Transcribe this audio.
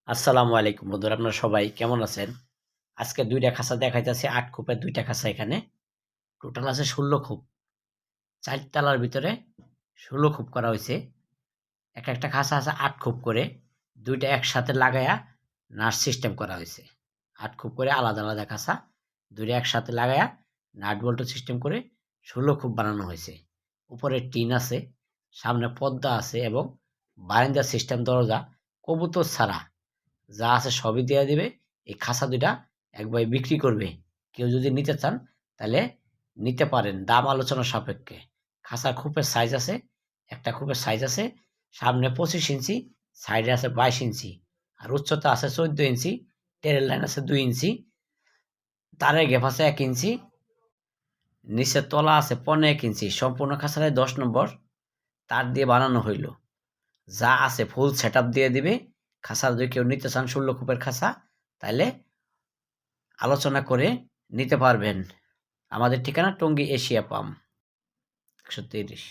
আসসালামু আলাইকুম বন্ধুরা, আপনারা সবাই কেমন আছেন? আজকে ২ টা খাঁচা দেখাইতেছি, ৮ খোপের ২ টা খাঁচা এখানে। টোটাল আছে ১৬ খোপ। ৪ তালার ভিতরে ১৬ খোপ করা হইছে। একটা খাঁচা আছে ৮ খোপ করে। ২ টা একসাথে লাগায়া নাট সিস্টেম করা হইছে। ৮ খোপ করে আলাদা, আলাদা খাঁচা। ২ টা একসাথে লাগায়া নাট বল্টু সিস্টেম করে ১৬ খোপ বানানো হইছে। উপরে টিন আছে, সামনে পর্দা আছে এবং বারান্দা সিস্টেম দরজা কবুতর ছাড়া যা আছে সবই দিয়া দিবে। এই খাঁচা ২ টা একবারে বিক্রি করবে। কেউ যদি নিতে চান তাহলে নিতে পারেন দাম আলোচনা সাপেক্ষে। খাঁচার খোপের সাইজ আছে, একটা খোপের সাইজ আছে সামনে ২৫ ইঞ্চি, সাইডে আছে ২২ ইঞ্চি। আর উচ্চতা আছে ১৪ ইঞ্চি, টেরের লাইন আছে ২ ইঞ্চি, তারের গ্যাপ আছে ১ ইঞ্চি, নিচের তলা আছে ১৫ ইঞ্চি। সম্পূর্ণ খাঁচাটাই ১০ নম্বর তার দিয়ে বানানো হইল। যা আছে ফুল সেটআপ দিয়ে দিবে। খাঁচা যদি কেউ নিতে চান ১৬ খোপের খাঁচা তাইলে আলোচনা করে নিতে পারবেন। আমাদের ঠিকানা টঙ্গী এশিয়া পাম ১৩০।